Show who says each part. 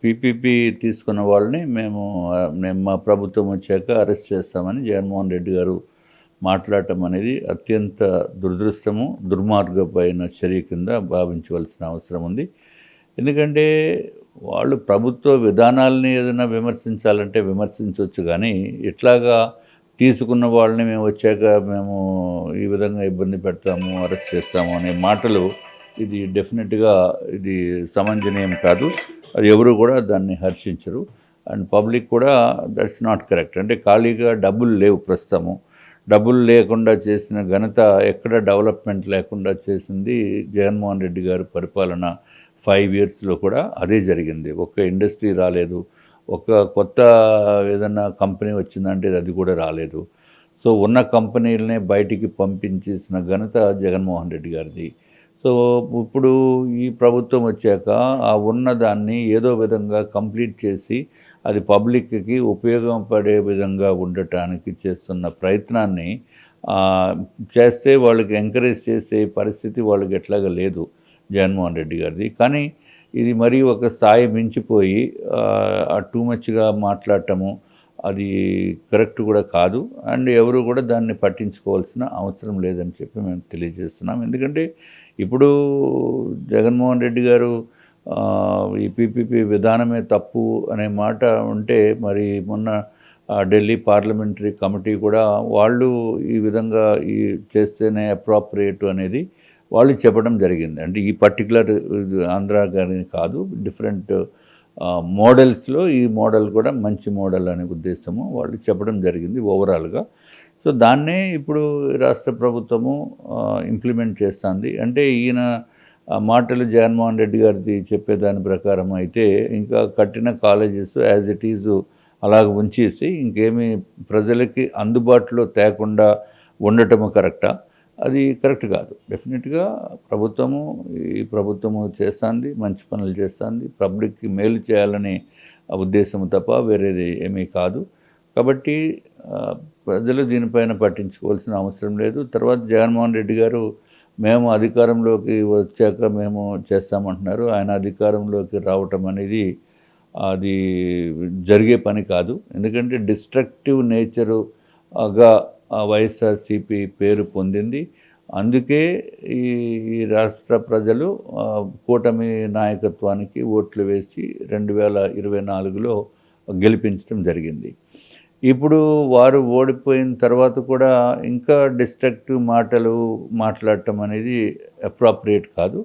Speaker 1: PPP తీసుకున్న వాళ్ళని మేము మా ప్రభుత్వం వచ్చాక అరెస్ట్ చేస్తామని జగన్మోహన్ రెడ్డి గారు మాట్లాడటం అనేది అత్యంత దురదృష్టము, దుర్మార్గమైన చర్య కింద భావించవలసిన అవసరం ఉంది. ఎందుకంటే వాళ్ళు ప్రభుత్వ విధానాలని ఏదైనా విమర్శించాలంటే విమర్శించవచ్చు, కానీ ఇట్లాగా తీసుకున్న వాళ్ళని మేము వచ్చాక మేము ఈ విధంగా ఇబ్బంది పెడతాము, అరెస్ట్ చేస్తాము అనే మాటలు ఇది డెఫినెట్గా ఇది సమంజనీయం కాదు. అది ఎవరు కూడా దాన్ని హర్షించరు. అండ్ పబ్లిక్ కూడా దట్స్ నాట్ కరెక్ట్. అంటే ఖాళీగా డబ్బులు లేవు ప్రస్తుతము. డబ్బులు లేకుండా చేసిన ఘనత, ఎక్కడ డెవలప్మెంట్ లేకుండా చేసింది జగన్మోహన్ రెడ్డి గారి పరిపాలన 5 ఇయర్స్లో కూడా అదే జరిగింది. ఒక్క ఇండస్ట్రీ రాలేదు, ఒక కొత్త ఏదన్నా కంపెనీ వచ్చిందంటే అది కూడా రాలేదు. సో ఉన్న కంపెనీలనే బయటికి పంపించేసిన ఘనత జగన్మోహన్ రెడ్డి గారిది. సో ఇప్పుడు ఈ ప్రభుత్వం వచ్చాక ఆ ఉన్నదాన్ని ఏదో విధంగా కంప్లీట్ చేసి అది పబ్లిక్కి ఉపయోగపడే విధంగా ఉండటానికి చేస్తున్న ప్రయత్నాన్ని చేస్తే వాళ్ళకి ఎంకరేజ్ చేసే పరిస్థితి వాళ్ళకి ఎట్లాగా లేదు జగన్మోహన్ రెడ్డి గారిది. కానీ ఇది మరీ ఒక స్థాయి మించిపోయి టూ మచ్గా మాట్లాడటము అది కరెక్ట్ కూడా కాదు. అండ్ ఎవరు కూడా దాన్ని పట్టించుకోవాల్సిన అవసరం లేదని చెప్పి మేము తెలియజేస్తున్నాం. ఎందుకంటే ఇప్పుడు జగన్మోహన్ రెడ్డి గారు ఈ పీపీపీ విధానమే తప్పు అనే మాట ఉంటే, మరి మొన్న ఢిల్లీ పార్లమెంటరీ కమిటీ కూడా వాళ్ళు ఈ విధంగా ఈ చేస్తేనే అప్రాప్రియేట్ అనేది వాళ్ళు చెప్పడం జరిగింది. అంటే ఈ పర్టికులర్ ఆంధ్ర గారి కాదు, డిఫరెంట్ మోడల్స్లో ఈ మోడల్ కూడా మంచి మోడల్ అనే ఉద్దేశము వాళ్ళు చెప్పడం జరిగింది ఓవరాల్గా. సో దాన్నే ఇప్పుడు రాష్ట్ర ప్రభుత్వము ఇంప్లిమెంట్ చేస్తుంది. అంటే ఈయన మాటలు జగన్మోహన్ రెడ్డి గారిది చెప్పేదాని ప్రకారం అయితే ఇంకా కట్టిన కాలేజెస్ యాజ్ ఇట్ ఈజ్ అలాగ ఉంచేసి ఇంకేమీ ప్రజలకి అందుబాటులో తేకుండా ఉండటము కరెక్టా? అది కరెక్ట్ కాదు. డెఫినెట్గా ఈ ప్రభుత్వము చేస్తుంది, మంచి పనులు చేస్తుంది, పబ్లిక్కి మేలు చేయాలనే ఉద్దేశం తప్ప వేరేది ఏమీ కాదు. కాబట్టి ప్రజలు దీనిపైన పట్టించుకోవాల్సిన అవసరం లేదు. తర్వాత జగన్మోహన్ రెడ్డి గారు మేము అధికారంలోకి వచ్చాక మేము చేస్తామంటున్నారు. ఆయన అధికారంలోకి రావటం అనేది అది జరిగే పని కాదు. ఎందుకంటే డిస్ట్రక్టివ్ నేచరుగా వైఎస్ఆర్సీపీ పేరు పొందింది. అందుకే ఈ రాష్ట్ర ప్రజలు కూటమి నాయకత్వానికి ఓట్లు వేసి 2024లో గెలిపించడం జరిగింది. ఇప్పుడు వారు ఓడిపోయిన తర్వాత కూడా ఇంకా డిస్ట్రక్టివ్ మాటలు మాట్లాడటం అనేది అప్రాప్రియేట్ కాదు.